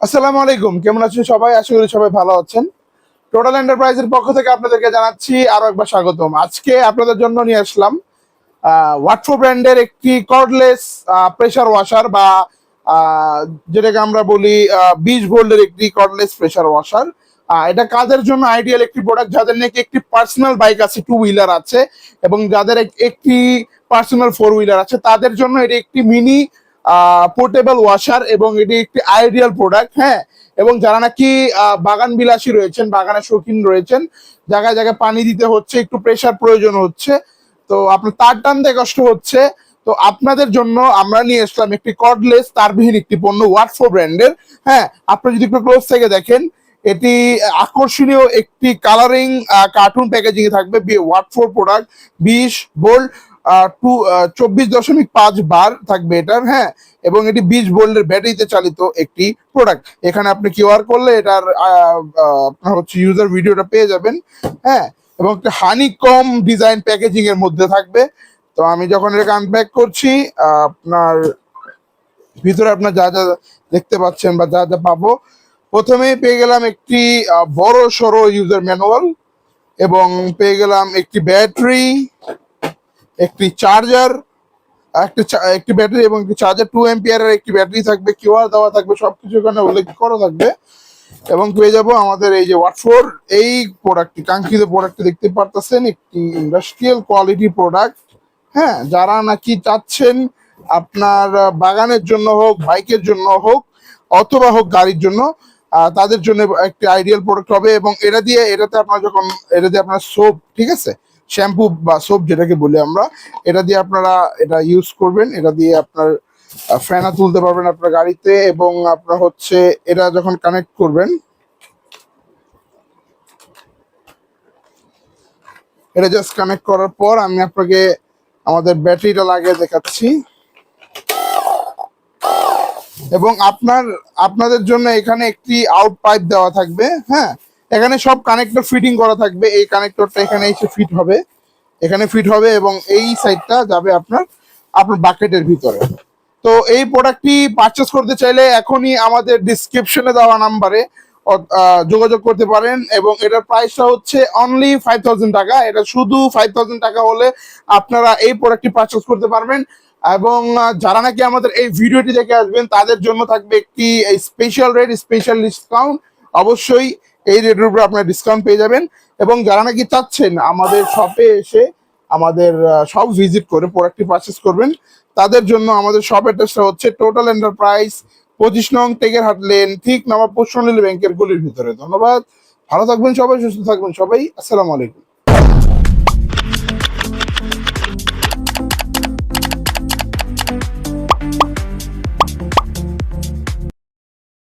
আসসালামু আলাইকুম, কেমন আছেন সবাই? আশা করি সবাই ভালো আছেন। টোটাল এন্টারপ্রাইজের পক্ষ থেকে আপনাদেরকে জানাচ্ছি আরো একবার স্বাগতম। আজকে আপনাদের জন্য নিয়ে আসলাম ওয়াটফো ব্র্যান্ডের একটি কর্ডলেস প্রেসার ওয়াশার বা যেটাকে আমরা বলি 20 ভোল্টের একটি কর্ডলেস প্রেসার ওয়াশার। এটা কাজের জন্য আইডিয়াল একটি প্রোডাক্ট, যাদের নাকি একটি পার্সোনাল বাইক আছে, 2 হুইলার আছে, এবং যাদের একটি পার্সোনাল 4 হুইলার আছে, তাদের জন্য এটি একটি মিনি পোর্টেবল ওয়াশার এবং এটি একটি আইডিয়াল প্রোডাক্ট। হ্যাঁ, এবং যারা নাকি বাগান বিলাসী রয়েছেন, বাগানের শৌখিন রয়েছেন, জায়গায় জায়গায় পানি দিতে হচ্ছে, একটু প্রেসার প্রয়োজন হচ্ছে, তো আপনার তার টানতে কষ্ট হচ্ছে, তো আপনাদের জন্য আমরা নিয়ে আসলাম একটি কর্ডলেস তারবিহীন একটি পণ্য ওয়াটফো ব্র্যান্ডের। হ্যাঁ, আপনি যদি একটু ক্লোজ থেকে দেখেন, এটি আকর্ষণীয় একটি কালারিং কার্টুন প্যাকেজিং এ থাকবে। ওয়াটফোর প্রোডাক্ট 20 ভোল্ট 24.5 বার থাকবে এটার। হ্যাঁ, এবং এটি 20 ভোল্টের ব্যাটারিতে চালিত একটি প্রোডাক্ট। এখানে আপনি কিউআর করলে এটার আপনার হচ্ছে ইউজার ভিডিওটা পেয়ে যাবেন। হ্যাঁ, এবং একটা হানি কম ডিজাইন প্যাকেজিং এর মধ্যে থাকবে। তো আমি যখন এটাকে আনপ্যাক করছি, আপনার ভিতরে আপনার যা যা দেখতে পাচ্ছেন বা যা যা পাবো, প্রথমেই পেয়ে গেলাম একটি বড় সড়ো ইউজার ম্যানুয়াল, এবং পেয়ে গেলাম একটি ব্যাটারি, একটি চার্জার, একটি ব্যাটারি এবং একটি চার্জার, 2 অ্যাম্পিয়ারের একটি ব্যাটারি থাকবে, কিউআর দেওয়া থাকবে, সবকিছু এখানে উল্লেখ করা থাকবে। এবং পেয়ে যাব আমাদের এই যে ওয়াটফোর এই প্রোডাক্টটি, কাঙ্ক্ষিত প্রোডাক্টটি দেখতে পারতেছেন, একটি ইন্ডাস্ট্রিয়াল কোয়ালিটি প্রোডাক্ট। হ্যাঁ, যারা নাকি চাচ্ছেন আপনার বাগানের জন্য হোক, বাইকের জন্য হোক, অথবা হোক গাড়ির জন্য, তাদের জন্য একটি আইডিয়াল প্রোডাক্ট হবে। এবং এটাতে আপনার সোপ, ঠিক আছে, শ্যাম্পু বা সোপ যেটাকে বলি আমরা, এটা দিয়ে আপনারা এটা ইউজ করবেন। এটা দিয়ে আপনার ফেনা তুলতে পারবেন আপনার গাড়িতে। এবং আপনার হচ্ছে এটা যখন কানেক্ট করবেন, এটা জাস্ট কানেক্ট করার পর আমি আপনাকে আমাদের ব্যাটারিটা লাগিয়ে দেখাচ্ছি। এবং আপনাদের জন্য এখানে একটি আউট পাইপ দেওয়া থাকবে। হ্যাঁ, এখানে সব কানেক্টর ফিটিং করা থাকবে। এই কানেক্টরটা এখানে এসে ফিট হবে, এখানে ফিট হবে, এবং এই সাইডটা যাবে আপনার বাকেটের ভিতরে। তো এই প্রোডাক্টটি পারচেস করতে চাইলে এখনই আমাদের ডিসক্রিপশনে দেওয়া নাম্বারে যোগাযোগ করতে পারেন। এবং এটার প্রাইসটা হচ্ছে অনলি 5000 টাকা। এটা শুধু 5000 টাকা হলে আপনারা এই প্রোডাক্টটি পারচেস করতে পারবেন। এবং যারা নাকি আমাদের এই ভিডিওটি দেখে আসবেন, তাদের জন্য থাকবে একটি স্পেশাল রেট, স্পেশাল ডিসকাউন্ট। অবশ্যই এই রেটের উপরে আপনারা ডিসকাউন্ট পেয়ে যাবেন। এবং যারা নাকি চাচ্ছেন আমাদের শপে এসে আমাদের শপ ভিজিট করে প্রোডাক্টটি পারচেস করবেন, তাদের জন্য আমাদের শপ অ্যাড্রেসটা হচ্ছে টোটাল এন্টারপ্রাইজ, 25 নং টেকেরহাট লেন, ঠিক নবাবপুর সোনালী ব্যাংকের গলির ভিতরে। ধন্যবাদ, ভালো থাকবেন সবাই, সুস্থ থাকবেন সবাই। আসসালামু আলাইকুম।